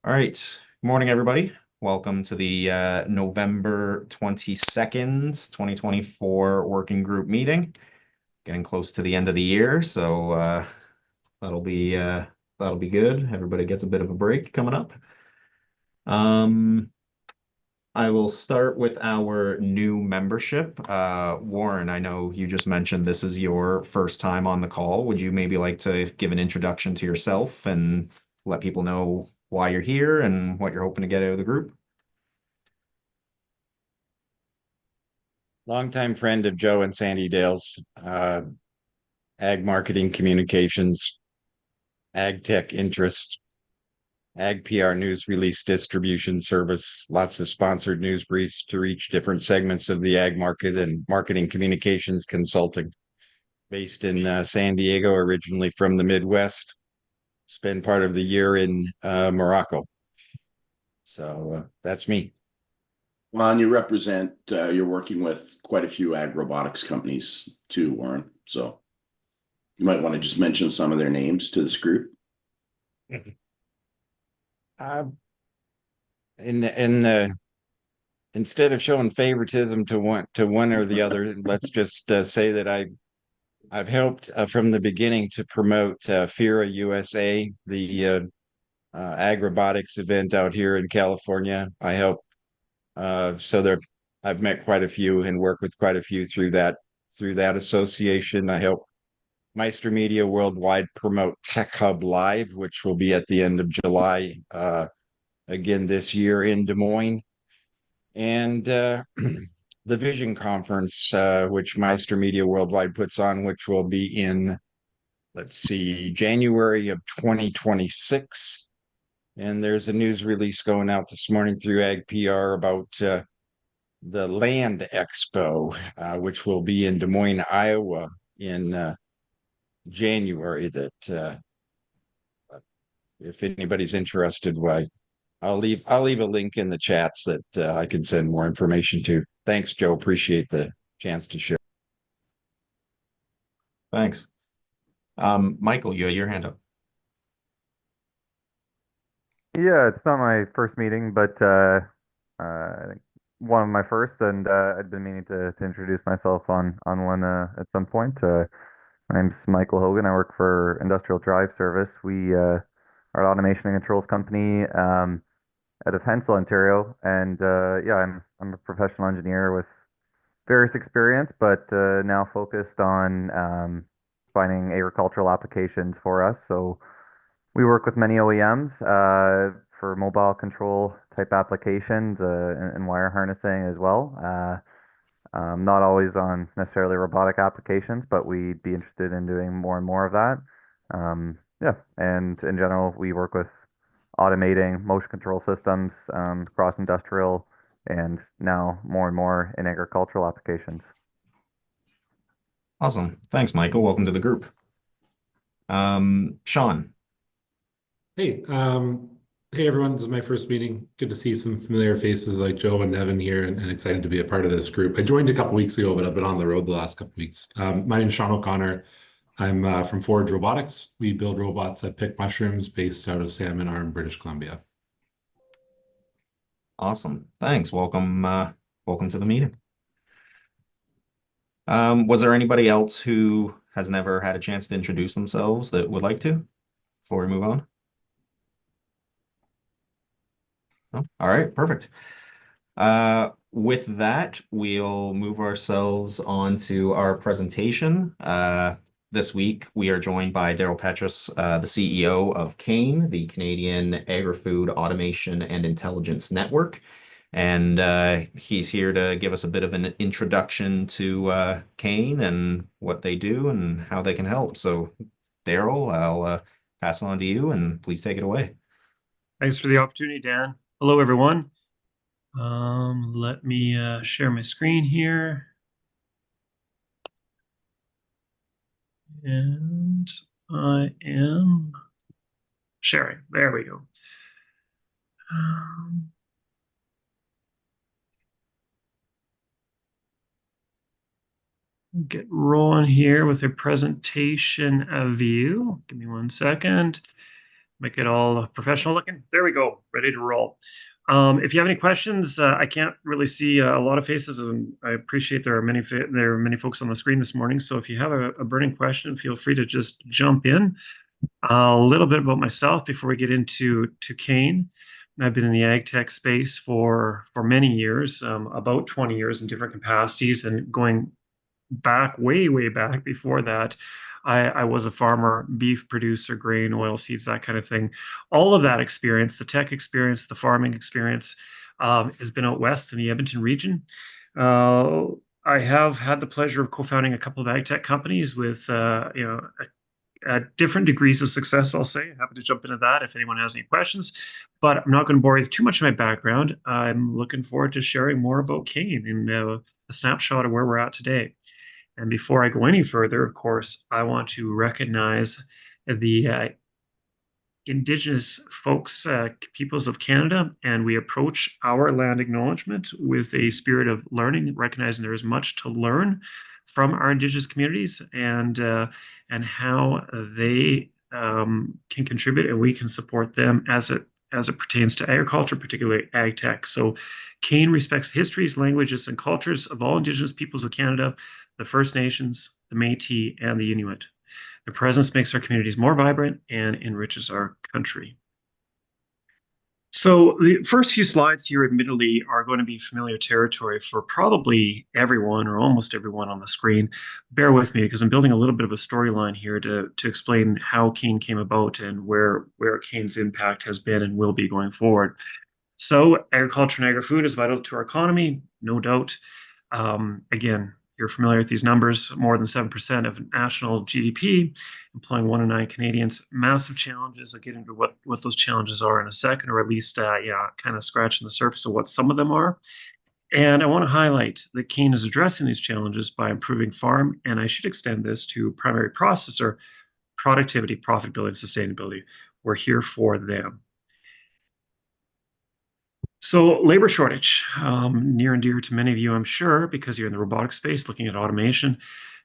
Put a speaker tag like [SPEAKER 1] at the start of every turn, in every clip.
[SPEAKER 1] All right. Good morning, everybody. Welcome to the November 22nd, 2024 working group meeting. Getting close to the end of the year, so that'll be that'll be good. Everybody gets a bit of a break coming up. I will start with our new membership. Warren, I know you just mentioned this is your first time on the call. Would you maybe like to give an introduction to yourself and let people know why you're here and what you're hoping to get out of the group?
[SPEAKER 2] Longtime friend of Joe and Sandy Dale's, ag marketing communications, ag tech interest, ag PR news release distribution service, lots of sponsored news briefs to reach different segments of the ag market, and marketing communications consulting. Based in San Diego, originally from the Midwest, spend part of the year in Morocco. So that's me.
[SPEAKER 3] Well, and you represent, you're working with quite a few AgRobotics companies too, Warren. So you might want to just mention some of their names to this group.
[SPEAKER 2] Uh, in instead of showing favoritism to one or the other, let's just say that I've helped from the beginning to promote FIRA USA, the AgRobotics event out here in California. I helped I've met quite a few and worked with quite a few through that association. I help Meister Media Worldwide promote Tech Hub Live, which will be at the end of July again this year in Des Moines. And the Vision Conference, which Meister Media Worldwide puts on, which will be in, let's see, January of 2026. And there's a news release going out this morning through Ag PR about the Land Expo, which will be in Des Moines, Iowa in January. That if anybody's interested, why I'll leave a link in the chats that I can send more information to. Thanks, Joe. Appreciate the chance to share.
[SPEAKER 1] Thanks. Michael, you had your hand up.
[SPEAKER 4] Yeah, it's not my first meeting, but I think one of my first, and I'd been meaning to introduce myself on one at some point. My name's Michael Hogan. I work for Industrial Drive Service. We are an automation and controls company out of Hensel, Ontario, and yeah, I'm a professional engineer with various experience, but now focused on finding agricultural applications for us. So we work with many OEMs for mobile control type applications and wire harnessing as well. Not always on necessarily robotic applications, but we'd be interested in doing more and more of that. Yeah, and in general, we work with automating motion control systems across industrial and now more and more in agricultural applications.
[SPEAKER 1] Awesome. Thanks, Michael. Welcome to the group. Sean.
[SPEAKER 5] Hey, hey everyone, this is my first meeting. Good to see some familiar faces like Joe and Evan here and excited to be a part of this group. I joined a couple weeks ago, but I've been on the road the last couple weeks. My name is Sean O'Connor. I'm from Forge Robotics. We build robots that pick mushrooms based out of Salmon Arm, British Columbia.
[SPEAKER 1] Awesome. Thanks. Welcome to the meeting. Was there anybody else who has never had a chance to introduce themselves that would like to before we move on? Oh, all right, perfect. With that, we'll move ourselves on to our presentation. This week, we are joined by Daryl Petrus, the CEO of CANE, the Canadian Agri-Food Automation and Intelligence Network. And he's here to give us a bit of an introduction to CANE and what they do and how they can help. So, Daryl, I'll pass on to you and please take it away.
[SPEAKER 6] Thanks for the opportunity, Dan. Hello, everyone. Let me share my screen here. And I am sharing. There we go. Get rolling here with a presentation view. Give me 1 second. Make it all professional looking. There we go. Ready to roll. If you have any questions, I can't really see a lot of faces, and I appreciate there are many folks on the screen this morning. So if you have a burning question, feel free to just jump in. A little bit about myself before we get into Kane. I've been in the ag tech space for many years, about 20 years in different capacities, and going back way back before that, I was a farmer, beef producer, grain, oil seeds, that kind of thing. All of that experience, the tech experience, the farming experience, has been out west in the Edmonton region. Uh, I have had the pleasure of co-founding a couple of ag tech companies with different degrees of success, I'll say. Happy to jump into that if anyone has any questions, but I'm not going to bore you with too much of my background. I'm looking forward to sharing more about Kane and a snapshot of where we're at today. And before I go any further, of course, I want to recognize the Indigenous folks, peoples of Canada, and we approach our land acknowledgement with a spirit of learning, recognizing there is much to learn from our Indigenous communities and how they can contribute, and we can support them as it pertains to agriculture, particularly ag tech. So, Kane respects the histories, languages, and cultures of all Indigenous peoples of Canada, the First Nations, the Métis, and the Inuit. Their presence makes our communities more vibrant and enriches our country. So the first few slides here, admittedly, are going to be familiar territory for probably everyone or almost everyone on the screen. Bear with me because I'm building a little bit of a storyline here to explain how Kane came about and where Kane's impact has been and will be going forward. So agriculture and agri-food is vital to our economy, no doubt. Again, you're familiar with these numbers, more than 7% of national GDP, employing 1 in 9 Canadians. Massive challenges. I'll get into what those challenges are in a second, or at least, kind of scratching the surface of what some of them are. And I want to highlight that Kane is addressing these challenges by improving farm, and I should extend this to primary processor, productivity, profitability, and sustainability. We're here for them. So labor shortage, near and dear to many of you, I'm sure, because you're in the robotic space looking at automation.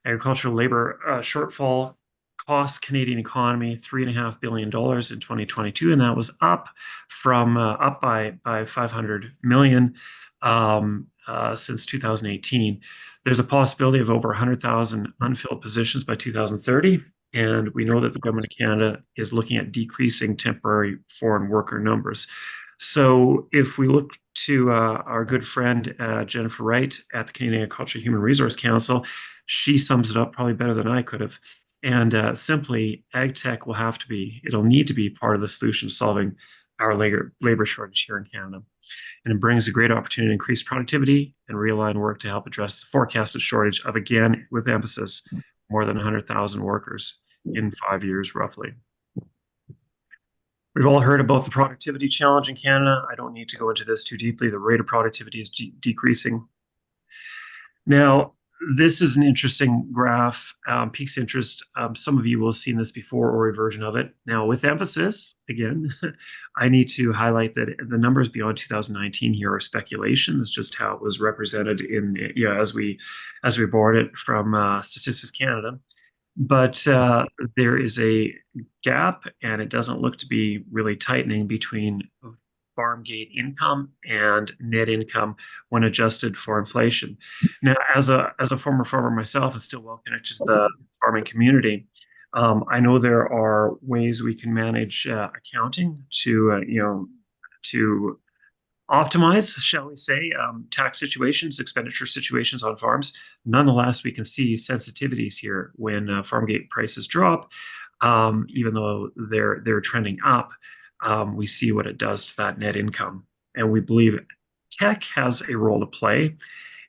[SPEAKER 6] Agricultural labor shortfall cost Canadian economy $3.5 billion in 2022, and that was up by 500 million since 2018. There's a possibility of over 100,000 unfilled positions by 2030. And we know that the government of Canada is looking at decreasing temporary foreign worker numbers. So if we look to our good friend Jennifer Wright at the Canadian Agriculture Human Resource Council, she sums it up probably better than I could have. And simply, ag tech it'll need to be part of the solution solving our labor shortage here in Canada. And it brings a great opportunity to increase productivity and realign work to help address the forecasted shortage of, again, with emphasis, more than 100,000 workers in 5 years, roughly. We've all heard about the productivity challenge in Canada. I don't need to go into this too deeply. The rate of productivity is decreasing. Now, this is an interesting graph, piques interest. Some of you will have seen this before or a version of it. Now, with emphasis, again, I need to highlight that the numbers beyond 2019 here are speculation. It's just how it was represented as we board it from Statistics Canada. But there is a gap, and it doesn't look to be really tightening between farm gate income and net income when adjusted for inflation. Now, as a former farmer myself and still well connected to the farming community, I know there are ways we can manage accounting to optimize, shall we say, tax situations, expenditure situations on farms. Nonetheless, we can see sensitivities here when farm gate prices drop, even though they're trending up. We see what it does to that net income, and we believe tech has a role to play.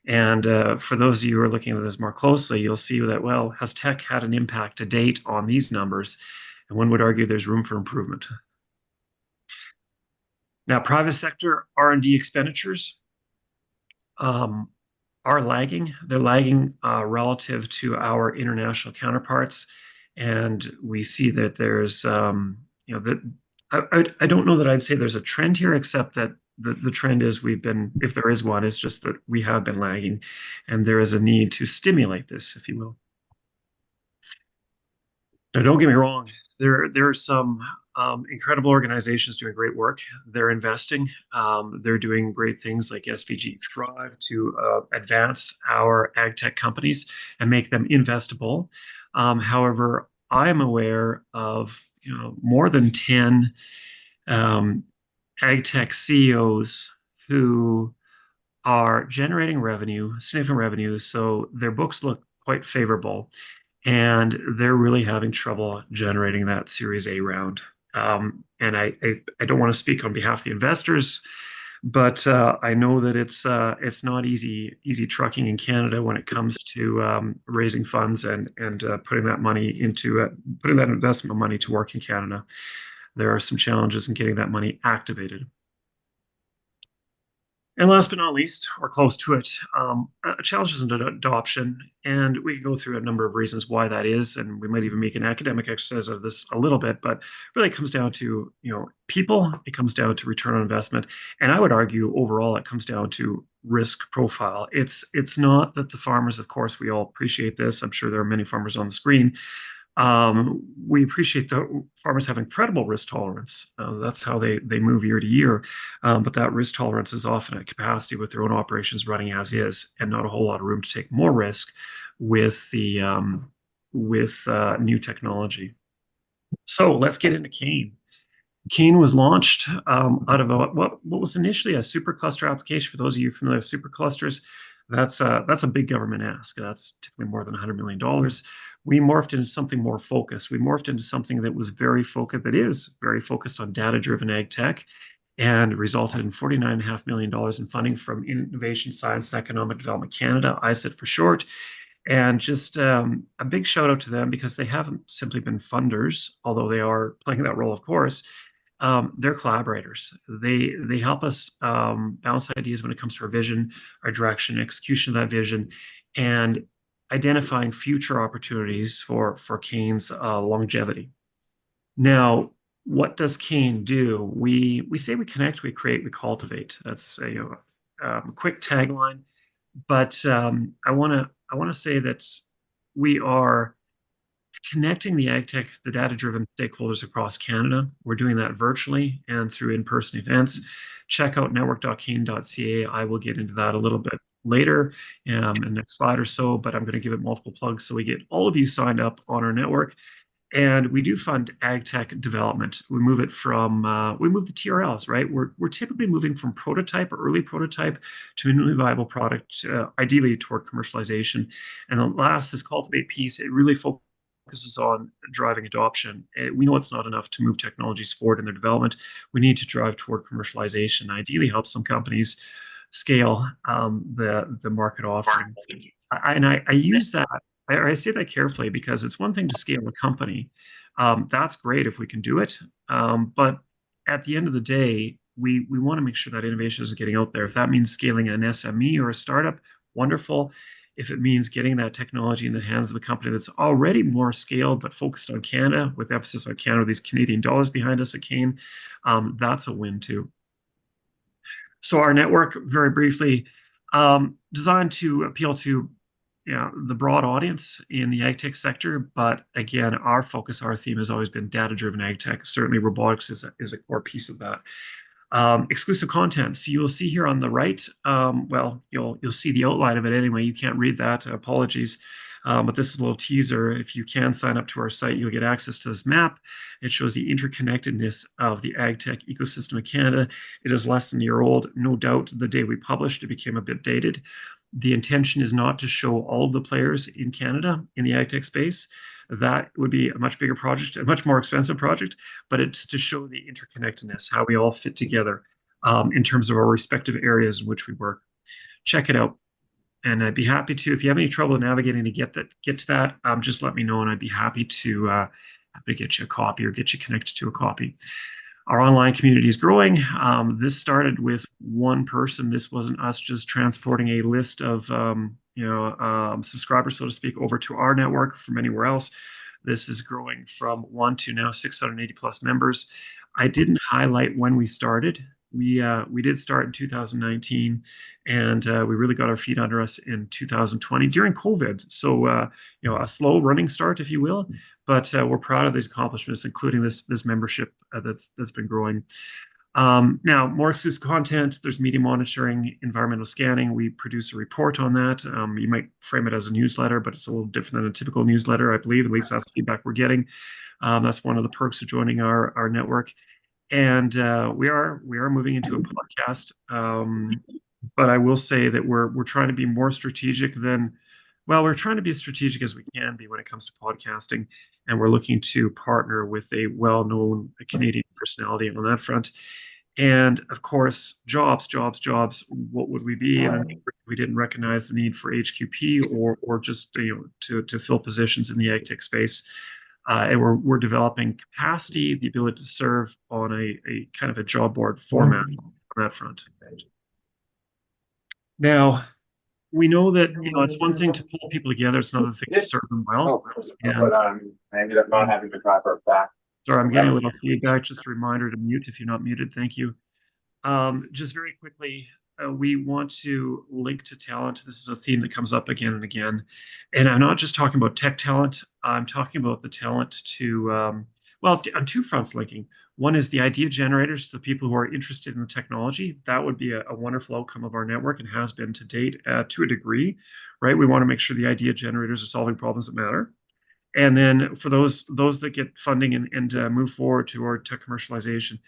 [SPEAKER 6] And for those of you who are looking at this more closely, you'll see that, well, has tech had an impact to date on these numbers? And one would argue there's room for improvement. Now, private sector R&D expenditures are lagging. They're lagging relative to our international counterparts, and we see that there's, that I don't know that I'd say there's a trend here, except that the trend is if there is one, it's just that we have been lagging, and there is a need to stimulate this, if you will. Now, don't get me wrong. There are some Incredible organizations doing great work. They're investing. They're doing great things like SVG Thrive to advance our ag tech companies and make them investable. However, I am aware of more than 10 ag tech CEOs who are generating revenue, significant revenue, so their books look quite favorable, and they're really having trouble generating that Series A round. And I don't want to speak on behalf of the investors, but I know that it's not easy trucking in Canada when it comes to raising funds and putting that money into putting that investment money to work in Canada. There are some challenges in getting that money activated. And last but not least, or close to it, challenges in adoption. And we can go through a number of reasons why that is. And we might even make an academic exercise of this a little bit, but really it comes down to, people, it comes down to return on investment. And I would argue overall, it comes down to risk profile. It's not that the farmers, of course, we all appreciate this. I'm sure there are many farmers on the screen. We appreciate the farmers have incredible risk tolerance. That's how they move year to year. But that risk tolerance is often at capacity with their own operations running as is, and not a whole lot of room to take more risk with the new technology. So let's get into Cane. Cane was launched out of what was initially a supercluster application. For those of you familiar with superclusters, that's a big government ask. That's typically more than $100 million. We morphed into something more focused. We morphed into something that was very focused, that is very focused on data-driven ag tech, and resulted in $49.5 million in funding from Innovation, Science, and Economic Development Canada, ISET for short. And just a big shout out to them, because they haven't simply been funders, although they are playing that role, of course. They're collaborators. They help us bounce ideas when it comes to our vision, our direction, execution of that vision, and identifying future opportunities for Cane's longevity. Now, what does Cane do? We say we connect, we create, we cultivate. That's a quick tagline, but I want to say that we are connecting the ag tech, the data-driven stakeholders across Canada. We're doing that virtually and through in-person events. Check out network.cane.ca. I will get into that a little bit later in the next slide or so, but I'm going to give it multiple plugs so we get all of you signed up on our network. And we do fund ag tech development. We move it from, we move the TRLs, right? We're typically moving from prototype or early prototype to a minimally viable product, ideally toward commercialization. And the last is cultivate piece. It really focuses on driving adoption. We know it's not enough to move technologies forward in their development. We need to drive toward commercialization, ideally help some companies scale the market offering. I use that, I say that carefully, because it's one thing to scale a company. That's great if we can do it. But at the end of the day, we want to make sure that innovation is getting out there. If that means scaling an SME or a startup, wonderful. If it means getting that technology in the hands of a company that's already more scaled but focused on Canada, with emphasis on Canada, these Canadian dollars behind us at Cane, that's a win too. So our network, very briefly, designed to appeal to the broad audience in the ag tech sector. But again, our focus, our theme has always been data-driven ag tech. Certainly robotics is a core piece of that. Exclusive content. So you will see here on the right, well, you'll see the outline of it anyway. You can't read that, apologies. But this is a little teaser. If you can sign up to our site, you'll get access to this map. It shows the interconnectedness of the ag tech ecosystem of Canada. It is less than a year old. No doubt the day we published, it became a bit dated. The intention is not to show all of the players in Canada in the ag tech space. That would be a much bigger project, a much more expensive project, but it's to show the interconnectedness, how we all fit together in terms of our respective areas in which we work. Check it out. And I'd be happy to, if you have any trouble navigating to get to that, just let me know, and I'd be happy to get you a copy or get you connected to a copy. Our online community is growing. This started with one person. This wasn't us just transporting a list of subscribers, so to speak, over to our network from anywhere else. This is growing from 1 to now 680 plus members. I didn't highlight when we started. We did start in 2019, and we really got our feet under us in 2020 during COVID. So a slow running start, if you will, but we're proud of these accomplishments, including this membership that's been growing. Now, more exclusive content, there's media monitoring, environmental scanning. We produce a report on that. You might frame it as a newsletter, but it's a little different than a typical newsletter, I believe. At least that's the feedback we're getting. That's one of the perks of joining our network. And we are moving into a podcast. But I will say that we're trying to be more strategic than, well, we're trying to be as strategic as we can be when it comes to podcasting. And we're looking to partner with a well-known Canadian personality on that front. And of course, jobs. What would we be? And we didn't recognize the need for HQP or just to fill positions in the ag tech space. And we're developing capacity, the ability to serve on a kind of a job board format on that front. Now, we know that it's one thing to pull people together; it's another thing to serve them well. And
[SPEAKER 7] I ended up not having to drive her back.
[SPEAKER 6] sorry, I'm getting a little feedback. Just a reminder to mute if you're not muted. Thank you. Just very quickly, we want to link to talent. This is a theme that comes up again and again. And I'm not just talking about tech talent. I'm talking about the talent to, well, on two fronts linking. One is the idea generators, the people who are interested in the technology. That would be a wonderful outcome of our network and has been to date to a degree, right? We want to make sure the idea generators are solving problems that matter. And then for those that get funding and move forward toward tech commercialization,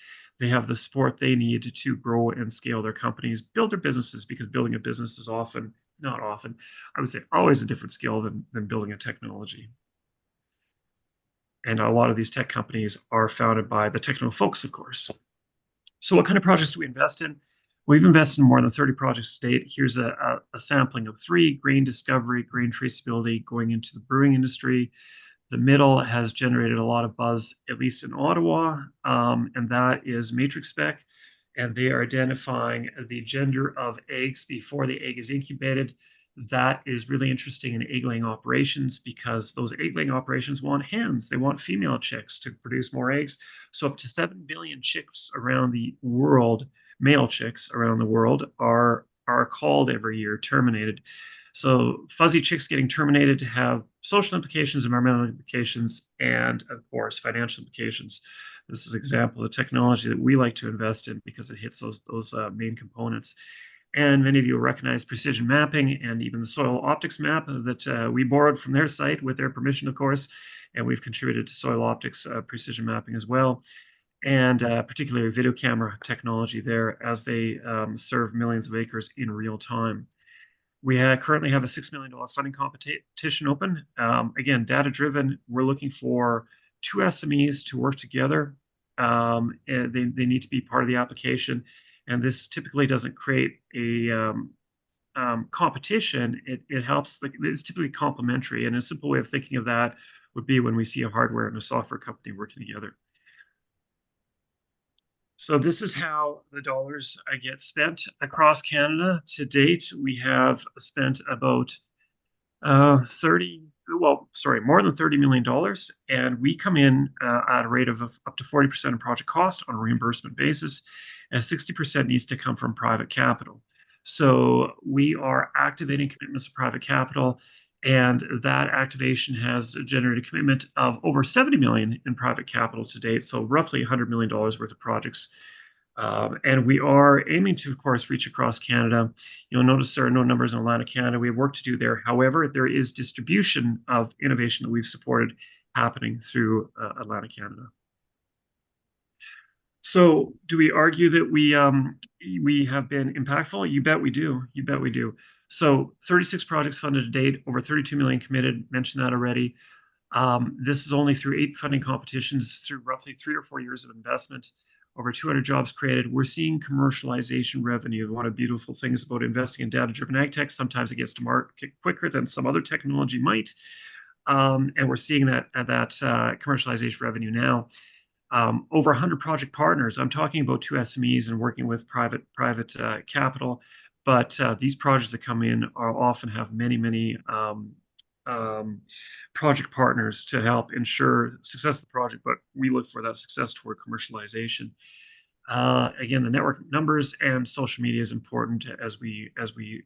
[SPEAKER 6] they have the support they need to grow and scale their companies, build their businesses, because building a business is not often, I would say always a different skill than building a technology. And a lot of these tech companies are founded by the techno folks, of course. So what kind of projects do we invest in? We've invested in more than 30 projects to date. Here's a sampling of 3: grain discovery, grain traceability, going into the brewing industry. The middle has generated a lot of buzz, at least in Ottawa, and that is Matrix Spec. And they are identifying the gender of eggs before the egg is incubated. That is really interesting in egg-laying operations because those egg-laying operations want hens. They want female chicks to produce more eggs. So up to 7 billion chicks around the world, male chicks around the world, are called every year, terminated. So fuzzy chicks getting terminated have social implications, environmental implications, and of course, financial implications. This is an example of technology that we like to invest in because it hits those main components. And many of you recognize precision mapping and even the soil optics map that we borrowed from their site with their permission, of course. And we've contributed to soil optics precision mapping as well. And particularly video camera technology there as they serve millions of acres in real time. We currently have a $6 million funding competition open. Again, data-driven. We're looking for 2 SMEs to work together. And they need to be part of the application. And this typically doesn't create a competition. It helps. It's typically complementary. And a simple way of thinking of that would be when we see a hardware and a software company working together. So this is how the dollars get spent across Canada. To date, we have spent about more than $30 million. And we come in at a rate of up to 40% of project cost on a reimbursement basis, and 60% needs to come from private capital. So we are activating commitments of private capital, and that activation has generated a commitment of over 70 million in private capital to date, so roughly $100 million worth of projects. And we are aiming to, of course, reach across Canada. You'll notice there are no numbers in Atlantic Canada. We have work to do there. However, there is distribution of innovation that we've supported happening through Atlantic Canada. So do we argue that we have been impactful? You bet we do. You bet we do. So 36 projects funded to date, over 32 million committed, mentioned that already. This is only through 8 funding competitions, through roughly 3 or 4 years of investment, over 200 jobs created. We're seeing commercialization revenue. One of the beautiful things about investing in data-driven ag tech, sometimes it gets to market quicker than some other technology might. And we're seeing that commercialization revenue now. Over 100 project partners. I'm talking about 2 SMEs and working with private capital, but these projects that come in often have many project partners to help ensure success of the project, but we look for that success toward commercialization. Again, the network numbers and social media is important as we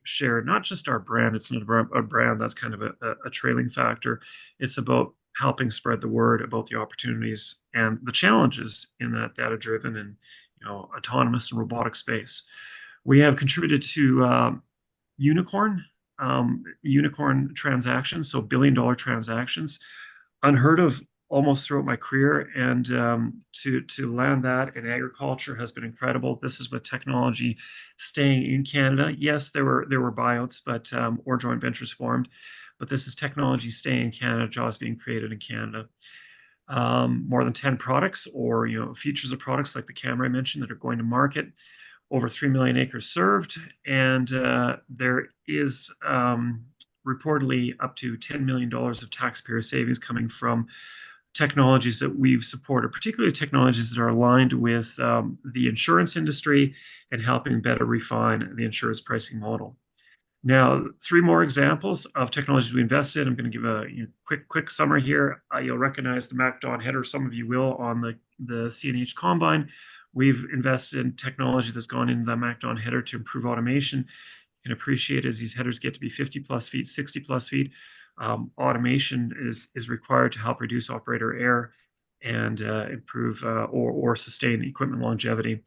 [SPEAKER 6] share not just our brand. It's not a brand that's kind of a trailing factor. It's about helping spread the word about the opportunities and the challenges in that data-driven and autonomous and robotic space. We have contributed to unicorn transactions, so billion-dollar transactions, unheard of almost throughout my career, and to land that in agriculture has been incredible. This is with technology staying in Canada. Yes, there were buyouts, but or joint ventures formed, but this is technology staying in Canada, jobs being created in Canada. More than 10 products or features of products like the camera I mentioned that are going to market. Over 3 million acres served, and there is reportedly up to $10 million of taxpayer savings coming from technologies that we've supported, particularly technologies that are aligned with the insurance industry and helping better refine the insurance pricing model. Now, 3 more examples of technologies we invested. I'm going to give a quick summary here. You'll recognize the MacDon header. Some of you will on the CNH Combine. We've invested in technology that's gone into the MacDon header to improve automation. You can appreciate as these headers get to be 50 plus feet, 60 plus feet, automation is required to help reduce operator error and improve or sustain equipment longevity.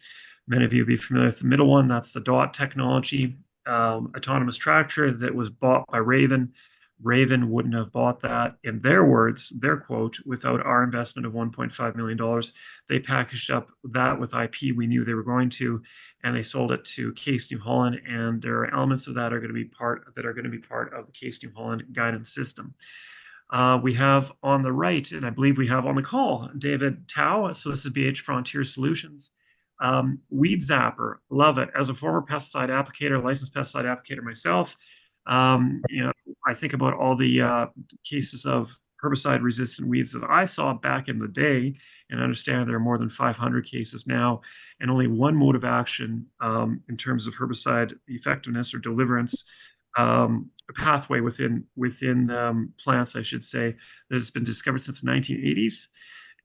[SPEAKER 6] Many of you will be familiar with the middle one. That's the DOT technology, autonomous tractor that was bought by Raven. Raven wouldn't have bought that, in their words, their quote, without our investment of $1.5 million. They packaged up that with IP we knew they were going to, and they sold it to Case New Holland, and there are elements of that are going to be part of the Case New Holland guidance system. We have on the right, and I believe we have on the call, David Tao. So this is BH Frontier Solutions. Weed Zapper, love it. As a former pesticide applicator, licensed pesticide applicator myself, I think about all the cases of herbicide-resistant weeds that I saw back in the day, and understand there are more than 500 cases now, and only one mode of action in terms of herbicide effectiveness or deliverance, a pathway within plants, I should say, that has been discovered since the 1980s.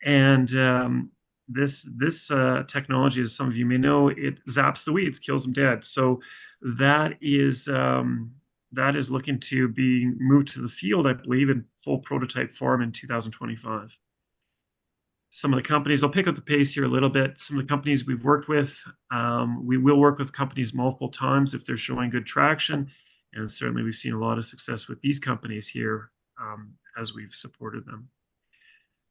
[SPEAKER 6] And this technology, as some of you may know, it zaps the weeds, kills them dead. So that is looking to be moved to the field, I believe, in full prototype form in 2025. Some of the companies, I'll pick up the pace here a little bit. Some of the companies we've worked with, we will work with companies multiple times if they're showing good traction. And certainly we've seen a lot of success with these companies here as we've supported them.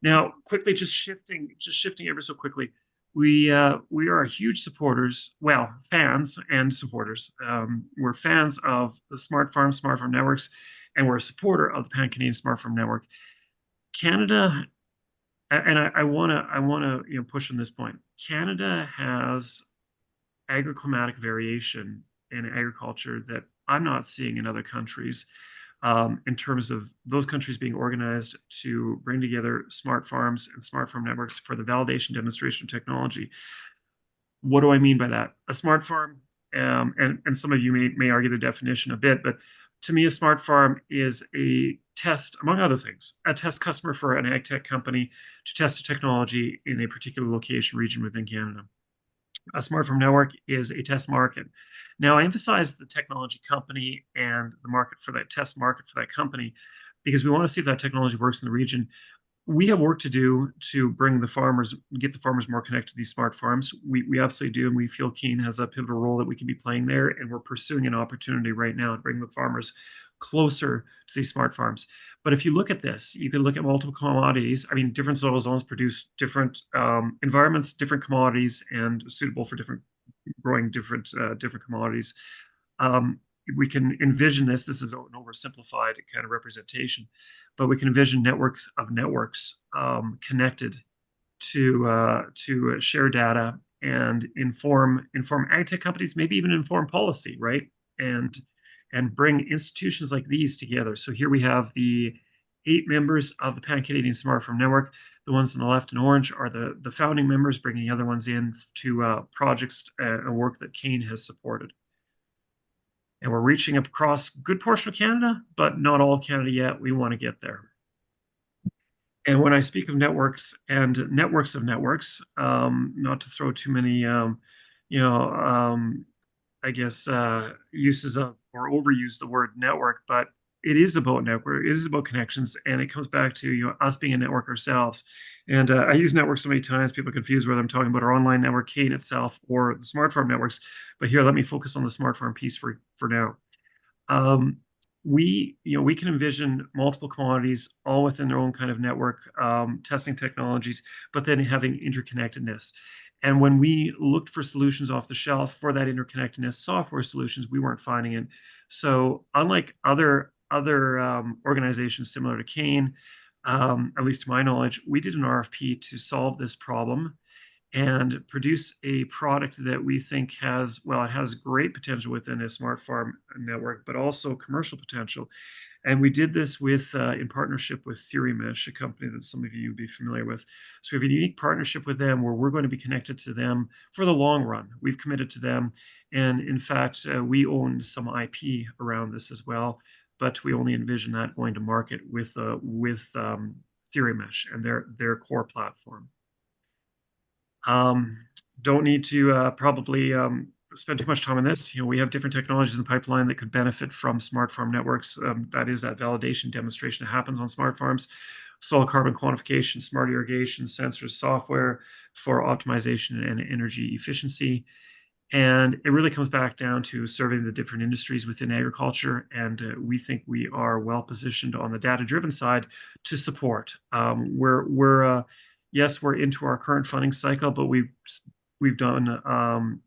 [SPEAKER 6] Now, quickly, just shifting ever so quickly, we are huge supporters, well, fans and supporters. We're fans of the Smart Farm Networks, and we're a supporter of the Pan-Canadian Smart Farm Network. Canada, and I want to push on this point. Canada has agroclimatic variation in agriculture that I'm not seeing in other countries. In terms of those countries being organized to bring together smart farms and smart farm networks for the validation demonstration of technology. What do I mean by that? A smart farm, and some of you may argue the definition a bit, but to me, a smart farm is a test, among other things, a test customer for an ag tech company to test a technology in a particular location region within Canada. A smart farm network is a test market. Now, I emphasize the technology company and the market for that test market for that company because we want to see if that technology works in the region. We have work to do to bring the farmers, get the farmers more connected to these smart farms. We absolutely do, and we feel Keene has a pivotal role that we can be playing there, and we're pursuing an opportunity right now to bring the farmers closer to these smart farms. But if you look at this, you can look at multiple commodities. I mean, different soil zones produce different environments, different commodities, and suitable for growing different commodities. We can envision this. This is an oversimplified kind of representation, but we can envision networks of networks connected to share data and inform ag tech companies, maybe even inform policy, right? And bring institutions like these together. So here we have the 8 members of the Pan-Canadian Smart Farm Network. The ones on the left in orange are the founding members, bringing the other ones in to projects and work that Keene has supported. And we're reaching across a good portion of Canada, but not all of Canada yet. We want to get there. And when I speak of networks and networks of networks, not to throw too many, you know, I guess, uses of or overuse the word network, but it is about network. It is about connections, and it comes back to us being a network ourselves. And I use network so many times, people confuse whether I'm talking about our online network, Kane itself, or the smart farm networks. But here, let me focus on the smart farm piece for now. Um, we can envision multiple commodities all within their own kind of network, testing technologies, but then having interconnectedness. And when we looked for solutions off the shelf for that interconnectedness, software solutions, we weren't finding it. So unlike other organizations similar to Kane, at least to my knowledge, we did an RFP to solve this problem and produce a product that we think has, well, it has great potential within a smart farm network, but also commercial potential. And we did this with in partnership with TheoryMesh, a company that some of you will be familiar with. So we have a unique partnership with them where we're going to be connected to them for the long run. We've committed to them. And in fact, we own some IP around this as well, but we only envision that going to market with TheoryMesh and their core platform. Don't need to probably spend too much time on this. We have different technologies in the pipeline that could benefit from smart farm networks. That is that validation demonstration that happens on smart farms. Soil carbon quantification, smart irrigation, sensors, software for optimization and energy efficiency. And it really comes back down to serving the different industries within agriculture. And we think we are well positioned on the data-driven side to support. Yes, we're into our current funding cycle, but we've done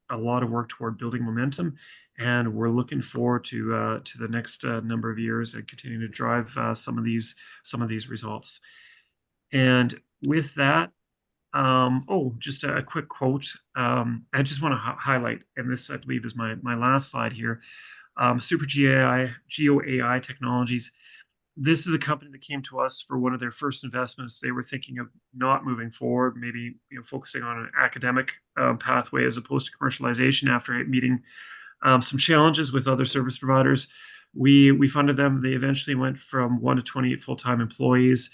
[SPEAKER 6] a lot of work toward building momentum, and we're looking forward to the next number of years and continuing to drive some of these results. And with that, just a quick quote. I just want to highlight, and this I believe is my last slide here. Super GeoAI Technologies. This is a company that came to us for one of their first investments. They were thinking of not moving forward, maybe focusing on an academic pathway as opposed to commercialization after meeting some challenges with other service providers. We funded them. They eventually went from 1 to 28 full-time employees,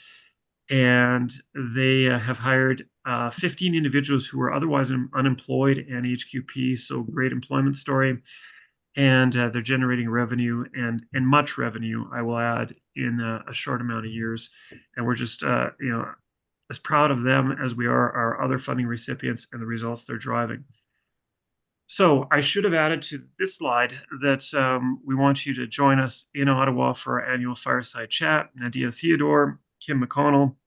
[SPEAKER 6] and they have hired 15 individuals who were otherwise unemployed and HQP, so great employment story. And they're generating revenue and much revenue, I will add, in a short amount of years. And we're just, as proud of them as we are our other funding recipients and the results they're driving. So I should have added to this slide that we want you to join us in Ottawa for our annual fireside chat. Nadia Theodore, Kim McConnell,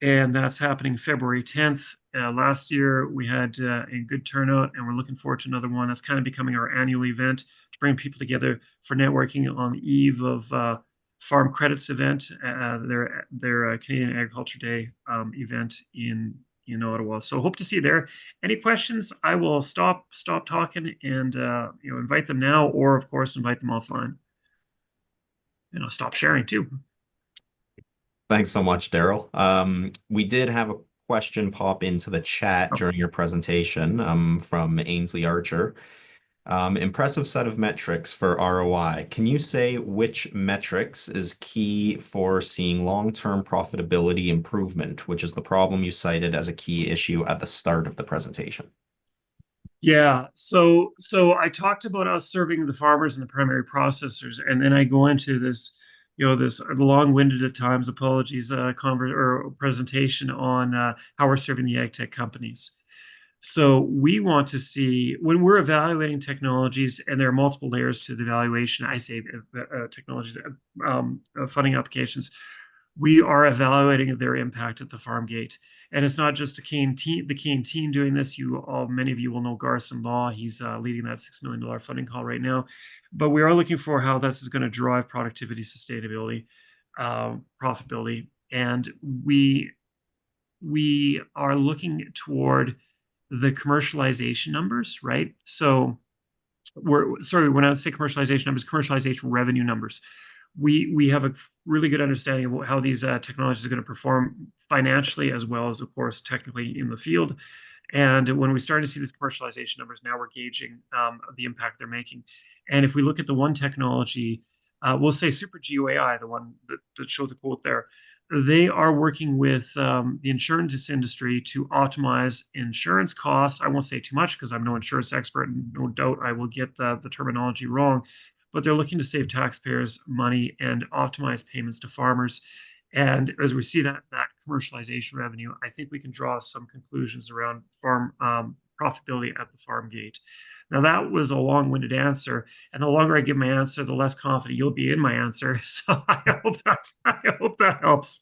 [SPEAKER 6] and that's happening February 10th. Last year, we had a good turnout, and we're looking forward to another one. That's kind of becoming our annual event to bring people together for networking on the eve of Farm Credits event, their Canadian Agriculture Day event in Ottawa. So hope to see you there. Any questions? I will stop talking and invite them now, or of course invite them offline. I'll stop sharing too.
[SPEAKER 1] Thanks so much, Daryl. We did have a question pop into the chat during your presentation from Ainsley Archer. Impressive set of metrics for ROI. Can you say which metrics is key for seeing long-term profitability improvement, which is the problem you cited as a key issue at the start of the presentation?
[SPEAKER 6] Yeah, so I talked about us serving the farmers and the primary processors, and then I go into this this long-winded at times, apologies, presentation on how we're serving the ag tech companies. So we want to see, when we're evaluating technologies, and there are multiple layers to the evaluation, I say technologies, funding applications, we are evaluating their impact at the farm gate. And it's not just the Kane team doing this. Many of you will know Garson Law. He's leading that $6 million funding call right now. But we are looking for how this is going to drive productivity, sustainability, profitability. And we are looking toward the commercialization numbers, right? So when I say commercialization numbers, commercialization revenue numbers. We have a really good understanding of how these technologies are going to perform financially, as well as, of course, technically in the field. And when we start to see these commercialization numbers, now we're gauging the impact they're making. And if we look at the one technology, we'll say Super GeoAI, the one that showed the quote there, they are working with the insurance industry to optimize insurance costs. I won't say too much because I'm no insurance expert, and no doubt I will get the terminology wrong. But they're looking to save taxpayers money and optimize payments to farmers. And as we see that commercialization revenue, I think we can draw some conclusions around farm profitability at the farm gate. Now that was a long-winded answer, and the longer I give my answer, the less confident you'll be in my answer. So I hope that helps.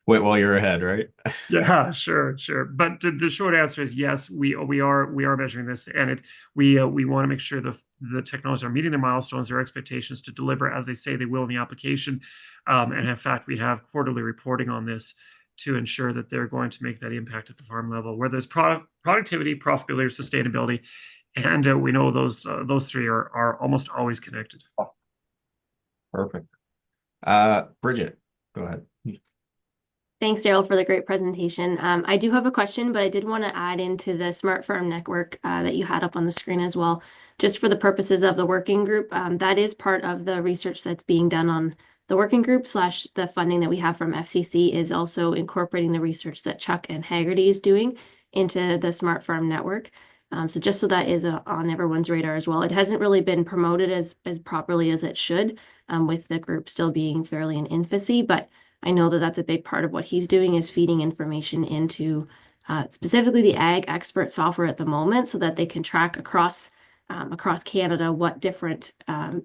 [SPEAKER 1] Wait while you're ahead, right?
[SPEAKER 6] Yeah, sure. But the short answer is yes, we are measuring this, and we want to make sure the technologies are meeting their milestones, their expectations to deliver as they say they will in the application. And in fact, we have quarterly reporting on this to ensure that they're going to make that impact at the farm level, where there's productivity, profitability, or sustainability, and we know those three are almost always connected.
[SPEAKER 1] Perfect. Bridget, go ahead.
[SPEAKER 8] Thanks, Daryl, for the great presentation. I do have a question, but I did want to add into the Smart Farm Network that you had up on the screen as well, just for the purposes of the working group. That is part of the research that's being done on the working group / the funding that we have from FCC is also incorporating the research that Chuck and Haggerty is doing into the Smart Farm Network. So just so that is on everyone's radar as well. It hasn't really been promoted as properly as it should, with the group still being fairly in infancy, but I know that that's a big part of what he's doing is feeding information into specifically the ag expert software at the moment so that they can track across Canada what different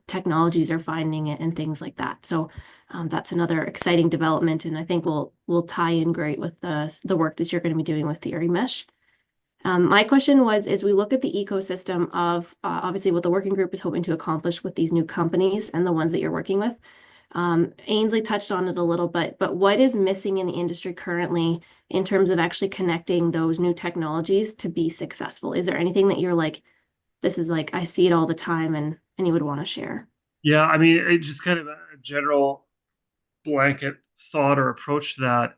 [SPEAKER 8] technologies are finding it and things like that. So that's another exciting development, and I think will tie in great with the work that you're going to be doing with Theory Mesh. My question was, as we look at the ecosystem of obviously what the working group is hoping to accomplish with these new companies and the ones that you're working with, Ainsley touched on it a little bit, but what is missing in the industry currently in terms of actually connecting those new technologies to be successful? Is there anything that you're like, this is like, I see it all the time and you would want to share?
[SPEAKER 6] Yeah, I mean, it just kind of a general blanket thought or approach to that.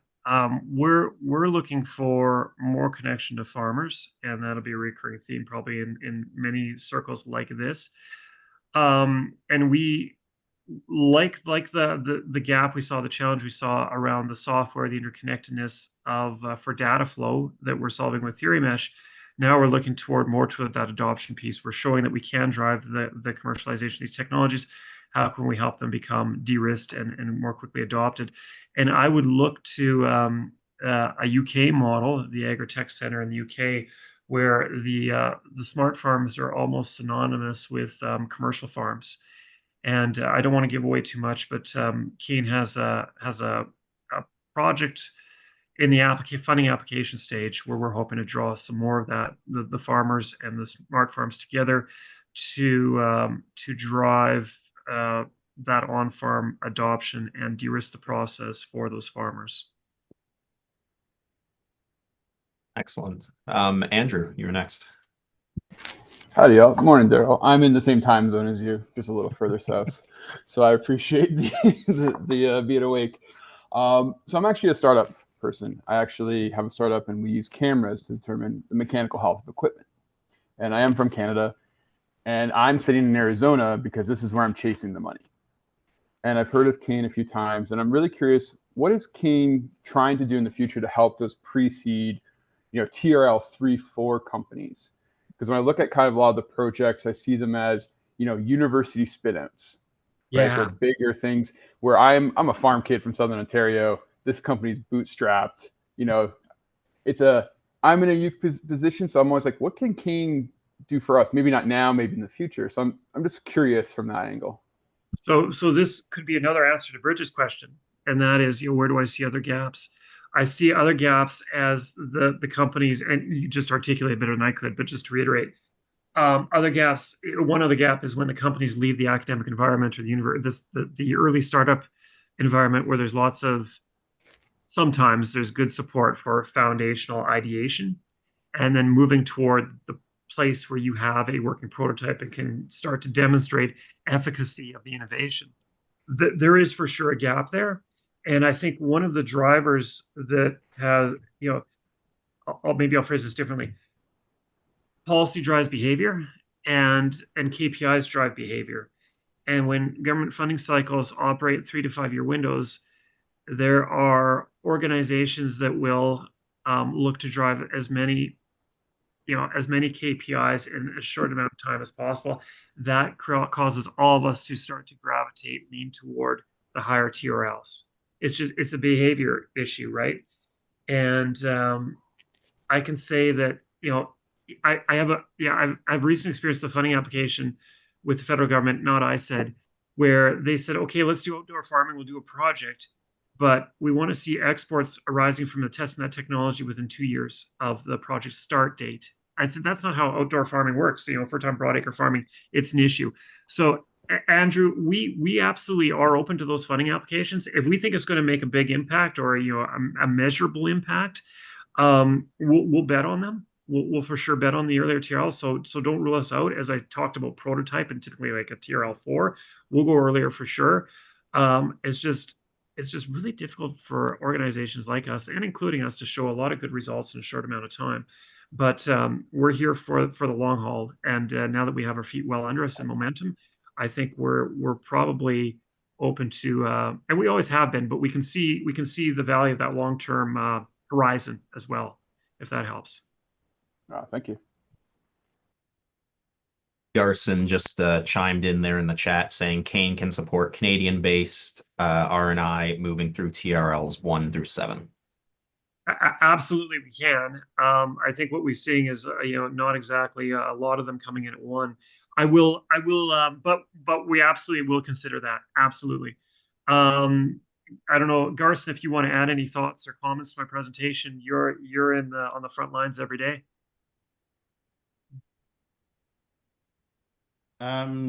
[SPEAKER 6] We're looking for more connection to farmers, and that'll be a recurring theme probably in many circles like this. And we like the gap we saw, the challenge we saw around the software, the interconnectedness of for data flow that we're solving with Theory Mesh. Now we're looking more toward that adoption piece. We're showing that we can drive the commercialization of these technologies. How can we help them become de-risked and more quickly adopted? And I would look to a UK model, the Agri-Tech Center in the UK, where the smart farms are almost synonymous with commercial farms. And I don't want to give away too much, but Keene has a project in the funding application stage where we're hoping to draw some more of that the farmers and the smart farms together to drive that on-farm adoption and de-risk the process for those farmers.
[SPEAKER 1] Excellent. Andrew, you're next.
[SPEAKER 9] Howdy, y'all. Morning, Daryl. I'm in the same time zone as you, just a little further south. So I appreciate the being awake. So I'm actually a startup person. I actually have a startup, and we use cameras to determine the mechanical health of equipment. And I am from Canada, and I'm sitting in Arizona because this is where I'm chasing the money. And I've heard of Keene a few times, and I'm really curious, what is Keene trying to do in the future to help those pre-seed, TRL 3-4 companies? Because when I look at kind of a lot of the projects, I see them as, university spin-outs, right?
[SPEAKER 6] Yeah.
[SPEAKER 9] They're bigger things where I'm a farm kid from Southern Ontario. This company's bootstrapped, I'm in a unique position. So I'm always like, what can Keene do for us? Maybe not now, maybe in the future. So I'm just curious from that angle.
[SPEAKER 6] So this could be another answer to Bridget's question, and that is, where do I see other gaps? I see other gaps as the companies, and you just articulated better than I could, but just to reiterate, other gaps. One other gap is when the companies leave the academic environment or the early startup environment where there's sometimes there's good support for foundational ideation, and then moving toward the place where you have a working prototype and can start to demonstrate efficacy of the innovation. There is for sure a gap there. And I think one of the drivers that has, maybe I'll phrase this differently. Policy drives behavior, and KPIs drive behavior. And when government funding cycles operate 3 to 5 year windows, there are organizations that will look to drive as many KPIs in a short amount of time as possible. That causes all of us to start to gravitate, lean toward the higher TRLs. It's a behavior issue, right? And I can say that, I've recent experience with the funding application with the federal government, not I said, where they said, okay, let's do outdoor farming, we'll do a project, but we want to see exports arising from the testing that technology within 2 years of the project start date. I said, that's not how outdoor farming works. For time broadacre farming, it's an issue. So Andrew, we absolutely are open to those funding applications. If we think it's going to make a big impact or a measurable impact, we'll bet on them. We'll for sure bet on the earlier TRL. So don't rule us out. As I talked about prototype and typically like a TRL4, we'll go earlier for sure. It's just really difficult for organizations like us and including us to show a lot of good results in a short amount of time. But we're here for the long haul. And now that we have our feet well under us and momentum, I think we're probably open to, and we always have been, but we can see the value of that long-term horizon as well, if that helps.
[SPEAKER 9] Thank you.
[SPEAKER 1] Garson just chimed in there in the chat saying Kane can support Canadian-based R&I moving through TRLs 1 through 7.
[SPEAKER 6] Absolutely, we can. I think what we're seeing is, not exactly a lot of them coming in at one. But we absolutely will consider that. Absolutely. I don't know, Garson, if you want to add any thoughts or comments to my presentation. You're on the front lines every day.
[SPEAKER 3] Not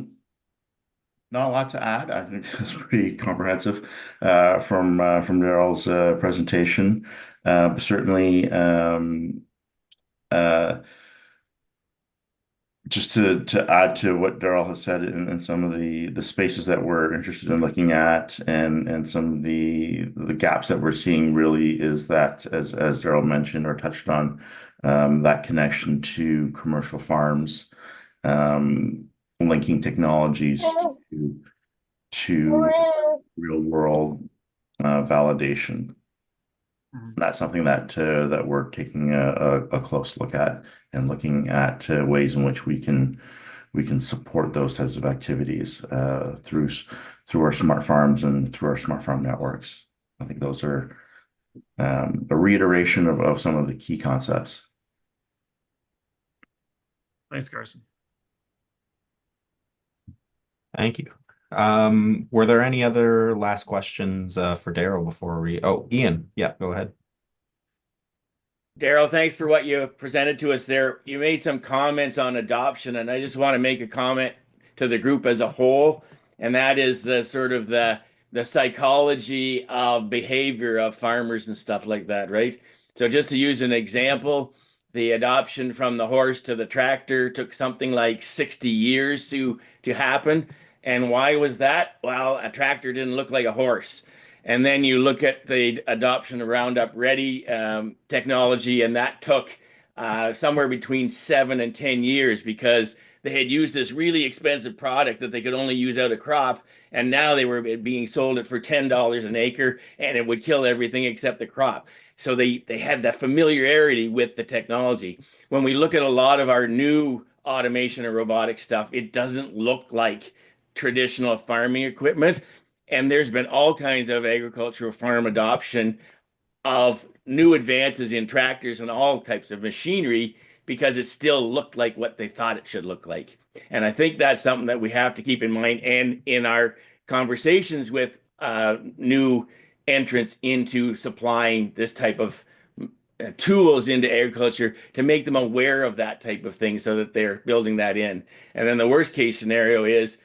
[SPEAKER 3] a lot to add. I think that's pretty comprehensive from Darrell's presentation. Certainly, just to add to what Darrell has said in some of the spaces that we're interested in looking at and some of the gaps that we're seeing really is that as Darrell mentioned or touched on, that connection to commercial farms, linking technologies to real world validation. That's something that we're taking a close look at and looking at ways in which we can support those types of activities through our smart farms and through our smart farm networks. I think those are a reiteration of some of the key concepts.
[SPEAKER 6] Thanks, Carson.
[SPEAKER 1] Thank you. Were there any other last questions for Darrell before Ian? Yeah, go ahead.
[SPEAKER 10] Darrell, thanks for what you presented to us there. You made some comments on adoption, and I just want to make a comment to the group as a whole, and that is the sort of the psychology of behavior of farmers and stuff like that, right? So just to use an example, the adoption from the horse to the tractor took something like 60 years to happen. And why was that? Well, a tractor didn't look like a horse. And then you look at the adoption of Roundup Ready technology, and that took somewhere between 7 and 10 years because they had used this really expensive product that they could only use out of crop, and now they were being sold it for $10 an acre, and it would kill everything except the crop. So they had that familiarity with the technology. When we look at a lot of our new automation and robotic stuff, it doesn't look like traditional farming equipment. And there's been all kinds of agricultural farm adoption of new advances in tractors and all types of machinery because it still looked like what they thought it should look like. And I think that's something that we have to keep in mind. And in our conversations with new entrants into supplying this type of tools into agriculture, to make them aware of that type of thing so that they're building that in. And then the worst case scenario is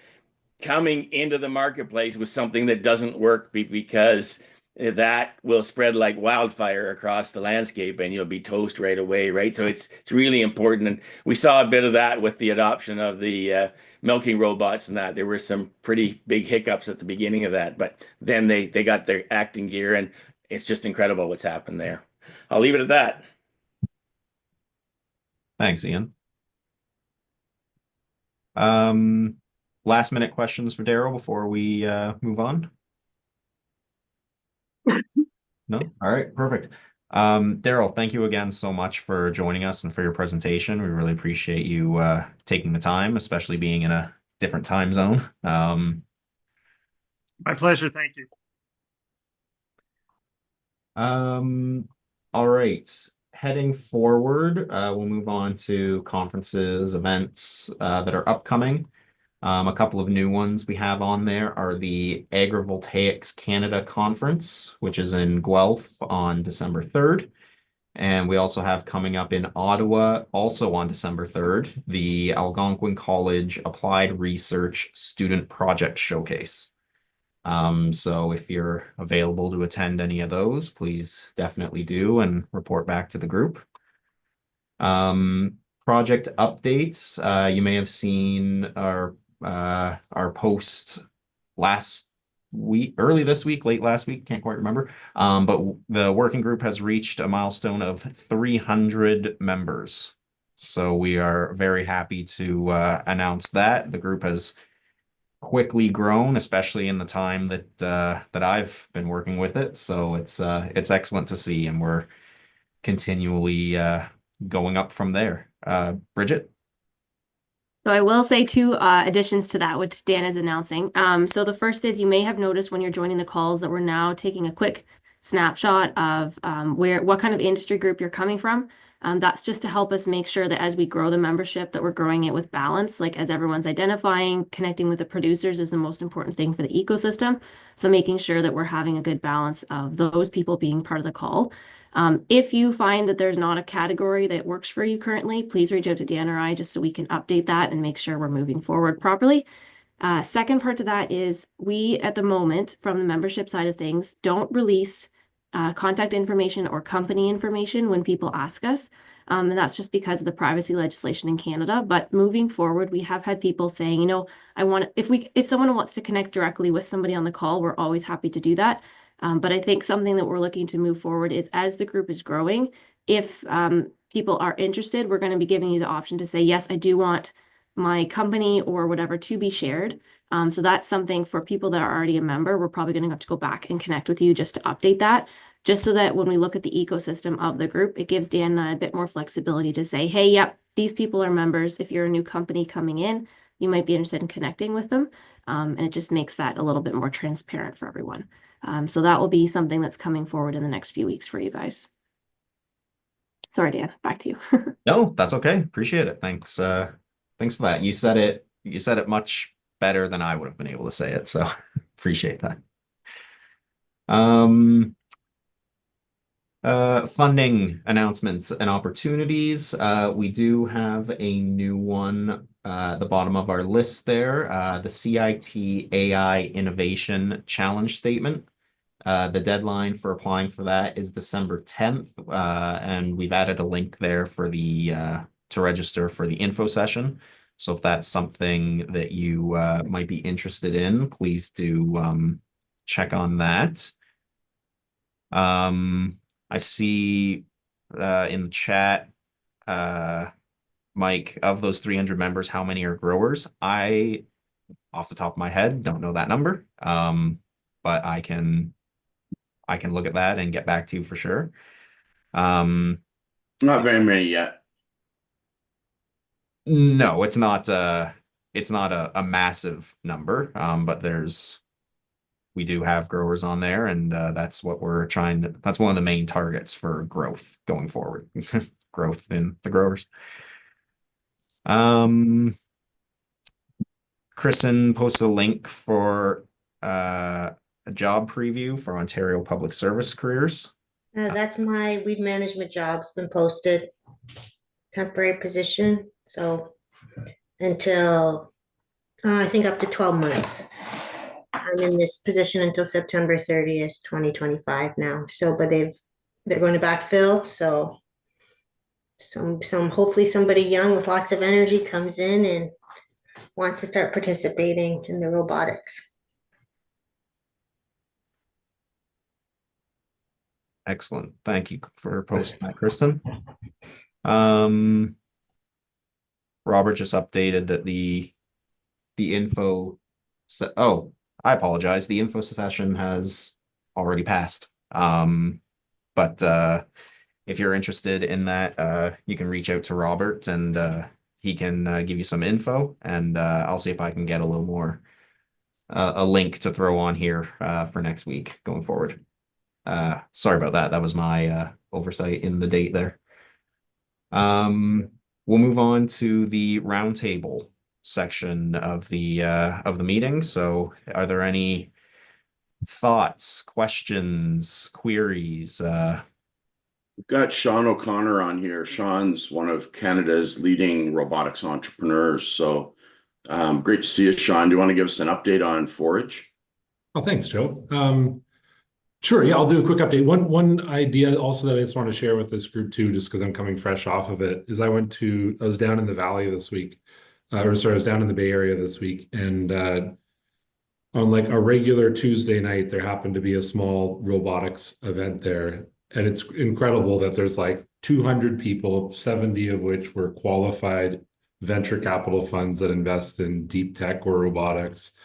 [SPEAKER 10] coming into the marketplace with something that doesn't work because that will spread like wildfire across the landscape and you'll be toast right away, right? So it's really important. And we saw a bit of that with the adoption of the milking robots and that. There were some pretty big hiccups at the beginning of that, but then they got their acting gear and it's just incredible what's happened there. I'll leave it at that.
[SPEAKER 1] Thanks, Ian. Last minute questions for Darrell before we move on. No? All right, perfect. Daryl, thank you again so much for joining us and for your presentation. We really appreciate you taking the time, especially being in a different time zone.
[SPEAKER 6] My pleasure. Thank you.
[SPEAKER 1] All right. Heading forward, we'll move on to conferences, events that are upcoming. A couple of new ones we have on there are the Agrivoltaics Canada Conference, which is in Guelph on December 3rd. And we also have coming up in Ottawa, also on December 3rd, the Algonquin College Applied Research Student Project Showcase. So if you're available to attend any of those, please definitely do and report back to the group. Project updates. You may have seen our post last week, early this week, late last week, can't quite remember. But the working group has reached a milestone of 300 members. So we are very happy to announce that. The group has quickly grown, especially in the time that I've been working with it. So it's excellent to see, and we're continually going up from there. Bridget?
[SPEAKER 8] So I will say two additions to that, which Dan is announcing. So the first is you may have noticed when you're joining the calls that we're now taking a quick snapshot of what kind of industry group you're coming from. That's just to help us make sure that as we grow the membership, that we're growing it with balance. Like as everyone's identifying, connecting with the producers is the most important thing for the ecosystem. So making sure that we're having a good balance of those people being part of the call. If you find that there's not a category that works for you currently, please reach out to Dan or I just so we can update that and make sure we're moving forward properly. Second part to that is we, at the moment, from the membership side of things, don't release contact information or company information when people ask us. And that's just because of the privacy legislation in Canada. But moving forward, we have had people saying, you know, if someone wants to connect directly with somebody on the call, we're always happy to do that. But I think something that we're looking to move forward is as the group is growing, if people are interested, we're going to be giving you the option to say, yes, I do want my company or whatever to be shared. So that's something for people that are already a member. We're probably going to have to go back and connect with you just to update that, just so that when we look at the ecosystem of the group, it gives Dan a bit more flexibility to say, hey, yep, these people are members. If you're a new company coming in, you might be interested in connecting with them. And it just makes that a little bit more transparent for everyone. So that will be something that's coming forward in the next few weeks for you guys. Sorry, Dan, back to you.
[SPEAKER 1] No, that's okay. Appreciate it. Thanks. Thanks for that. You said it much better than I would have been able to say it, so appreciate that. Funding announcements and opportunities. We do have a new one at the bottom of our list there, the CIT AI Innovation Challenge Statement. The deadline for applying for that is December 10th, and we've added a link there for to register for the info session. So if that's something that you might be interested in, please do check on that. I see in the chat, Mike, of those 300 members, how many are growers? Off the top of my head, don't know that number, but I can look at that and get back to you for sure.
[SPEAKER 7] Not very many yet.
[SPEAKER 1] No, it's not a massive number, but we do have growers on there, and that's what we're that's one of the main targets for growth going forward. Growth in the growers. Kristen posted a link for a job preview for Ontario Public Service careers.
[SPEAKER 11] That's my weed management job's been posted. Temporary position. So until I think up to 12 months. I'm in this position until September 30th, 2025 now. So, but they're going to backfill. So hopefully somebody young with lots of energy comes in and wants to start participating in the robotics.
[SPEAKER 1] Excellent. Thank you for posting that, Kristen. Robert just updated that the info I apologize. The info session has already passed. But if you're interested in that, you can reach out to Robert and he can give you some info, and I'll see if I can get a little more a link to throw on here for next week going forward. Sorry about that. That was my oversight in the date there. We'll move on to the roundtable section of the meeting. So, are there any thoughts, questions, queries?
[SPEAKER 7] We've got Sean O'Connor on here. Sean's one of Canada's leading robotics entrepreneurs. So great to see you, Sean. Do you want to give us an update on Forage?
[SPEAKER 5] Oh, thanks, Joe. Sure, yeah, I'll do a quick update. One idea also that I just want to share with this group too, just because I'm coming fresh off of it, is I was down in the Valley this week, or sorry, I was down in the Bay Area this week, and on like a regular Tuesday night, there happened to be a small robotics event there. And it's incredible that there's like 200 people, 70 of which were qualified venture capital funds that invest in deep tech or robotics.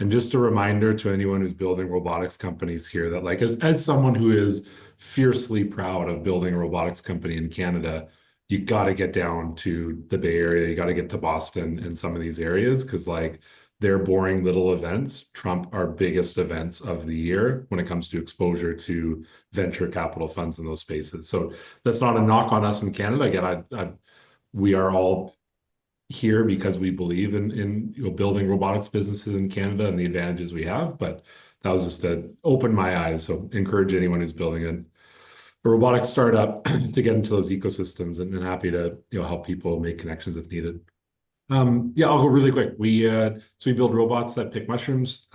[SPEAKER 5] And just a reminder to anyone who's building robotics companies here that, like, as someone who is fiercely proud of building a robotics company in Canada, you got to get down to the Bay Area, you got to get to Boston and some of these areas, because like their boring little events trump our biggest events of the year when it comes to exposure to venture capital funds in those spaces. So that's not a knock on us in Canada. Again, we are all here because we believe in building robotics businesses in Canada and the advantages we have. But that was just to open my eyes. So encourage anyone who's building a robotics startup to get into those ecosystems, and happy to help people make connections if needed. Yeah, I'll go really quick. So we build robots that pick mushrooms.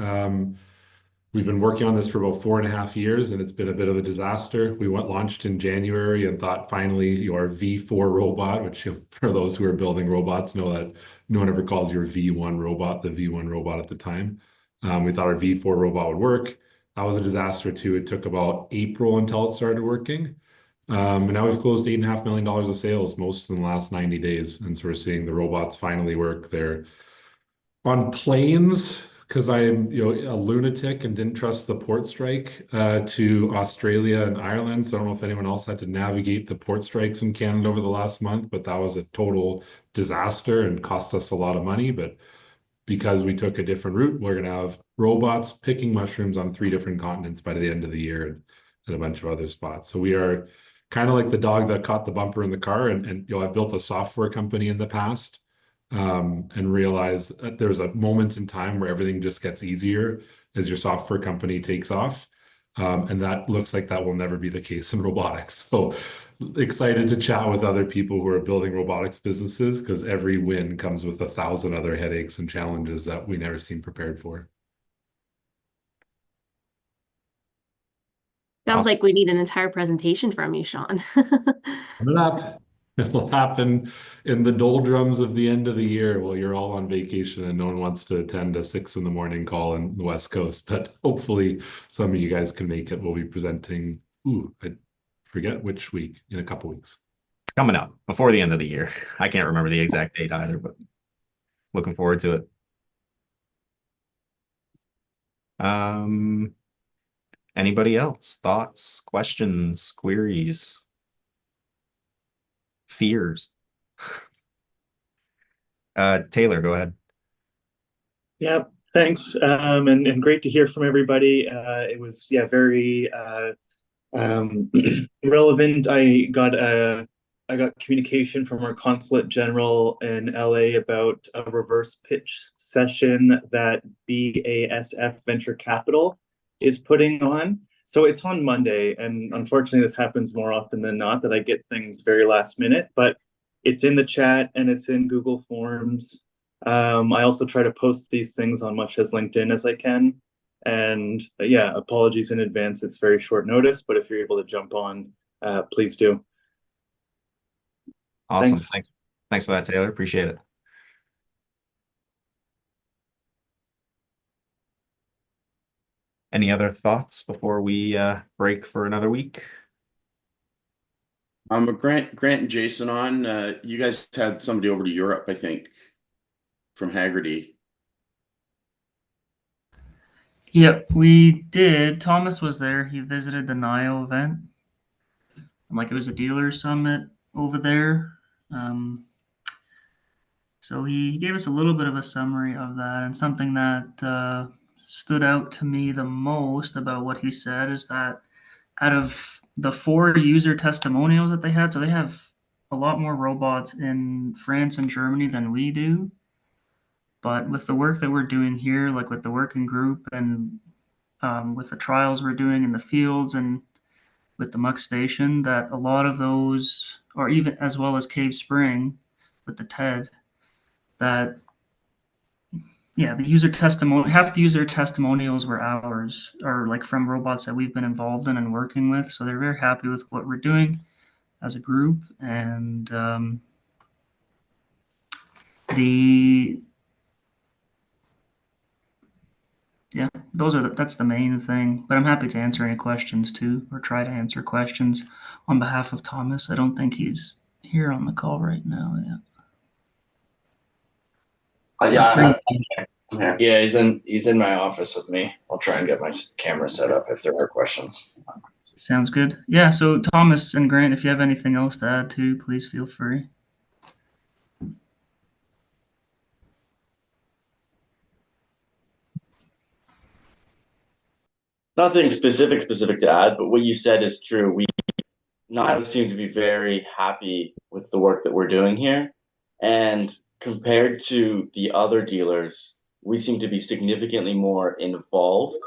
[SPEAKER 5] We've been working on this for about 4.5 years, and it's been a bit of a disaster. We launched in January and thought finally your V4 robot, which for those who are building robots know that no one ever calls your V1 robot the V1 robot at the time. We thought our V4 robot would work. That was a disaster too. It took about April until it started working. And now we've closed $8.5 million of sales, most in the last 90 days. And so we're seeing the robots finally work. They're on planes, because I am a lunatic and didn't trust the port strike to Australia and Ireland. So I don't know if anyone else had to navigate the port strikes in Canada over the last month, but that was a total disaster and cost us a lot of money. But because we took a different route, we're going to have robots picking mushrooms on 3 different continents by the end of the year, and a bunch of other spots. So we are kind of like the dog that caught the bumper in the car. And I've built a software company in the past, and realize that there's a moment in time where everything just gets easier as your software company takes off. And that looks like that will never be the case in robotics. So excited to chat with other people who are building robotics businesses, because every win comes with 1,000 other headaches and challenges that we never seem prepared for.
[SPEAKER 8] Sounds like we need an entire presentation from you, Sean.
[SPEAKER 5] Coming up. It'll happen in the doldrums of the end of the year while you're all on vacation and no one wants to attend a 6 a.m. call in the West Coast. But hopefully some of you guys can make it. We'll be presenting, I forget which week, in a couple weeks.
[SPEAKER 1] Coming up before the end of the year. I can't remember the exact date either, but looking forward to it. Anybody else? Thoughts, questions, queries, fears? Taylor, go ahead.
[SPEAKER 12] Yeah, thanks. And great to hear from everybody. It was, very relevant. I got communication from our consulate general in LA about a reverse pitch session that BASF Venture Capital is putting on. So it's on Monday, and unfortunately this happens more often than not that I get things very last minute, but it's in the chat and it's in Google Forms. I also try to post these things on much as LinkedIn as I can. And apologies in advance. It's very short notice, but if you're able to jump on, please do.
[SPEAKER 1] Awesome. Thanks for that, Taylor. Appreciate it. Any other thoughts before we break for another week?
[SPEAKER 7] Grant and Jason on. You guys had somebody over to Europe, I think, from Haggerty.
[SPEAKER 13] Yep, we did. Thomas was there. He visited the NIO event. Like it was a dealer summit over there. So he gave us a little bit of a summary of that, and something that stood out to me the most about what he said is that out of the 4 user testimonials that they had, so they have a lot more robots in France and Germany than we do. But with the work that we're doing here, like with the working group and with the trials we're doing in the fields and with the muck station, that a lot of those, or even as well as Cave Spring with the TED, that the user testimony, half the user testimonials were ours, or like from robots that we've been involved in and working with. So they're very happy with what we're doing as a group, and that's the main thing. But I'm happy to answer any questions too, or try to answer questions on behalf of Thomas. I don't think he's here on the call right now.
[SPEAKER 10] Yeah, I'm here. Yeah, he's in my office with me. I'll try and get my camera set up if there are questions.
[SPEAKER 13] Sounds good. Yeah, so Thomas and Grant, if you have anything else to add too, please feel free.
[SPEAKER 10] Nothing specific to add, but what you said is true. We now seem to be very happy with the work that we're doing here. And compared to the other dealers, we seem to be significantly more involved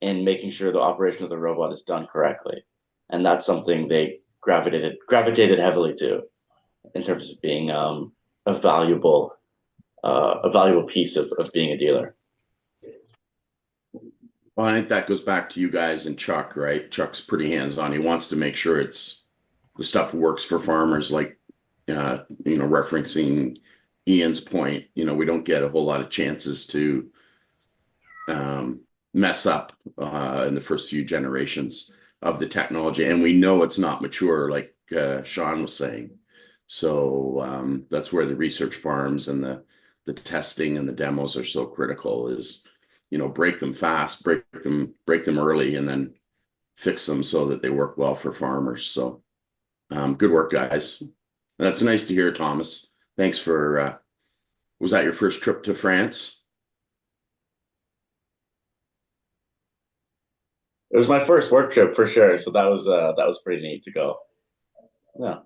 [SPEAKER 10] in making sure the operation of the robot is done correctly. And that's something they gravitated heavily to in terms of being a valuable piece of being a dealer.
[SPEAKER 7] Well, I think that goes back to you guys and Chuck, right? Chuck's pretty hands-on. He wants to make sure the stuff works for farmers, like referencing Ian's point. We don't get a whole lot of chances to mess up in the first few generations of the technology, and we know it's not mature, like Sean was saying. So that's where the research farms and the testing and the demos are so critical. Is break them fast, break them early, and then fix them so that they work well for farmers. So good work, guys. That's nice to hear, Thomas. Thanks for was that your first trip to France?
[SPEAKER 10] It was my first work trip for sure, so that was pretty neat to go. Yeah.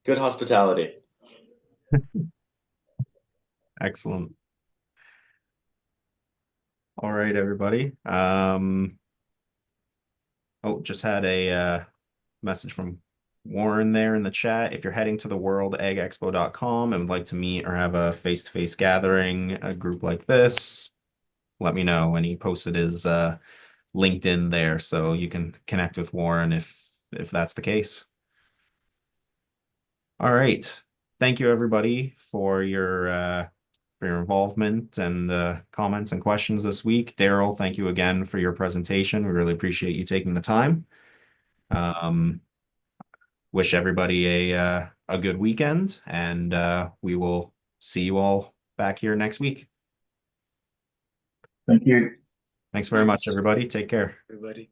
[SPEAKER 10] Good hospitality.
[SPEAKER 1] Excellent. All right, everybody. Just had a message from Warren there in the chat. If you're heading to the worldagexpo.com and would like to meet or have a face-to-face gathering, a group like this, let me know. And he posted his LinkedIn there, so you can connect with Warren if that's the case. All right. Thank you, everybody, for your involvement and comments and questions this week. Daryl, thank you again for your presentation. We really appreciate you taking the time. Wish everybody a good weekend, and we will see you all back here next week.
[SPEAKER 12] Thank you.
[SPEAKER 1] Thanks very much, everybody. Take care.
[SPEAKER 10] Everybody.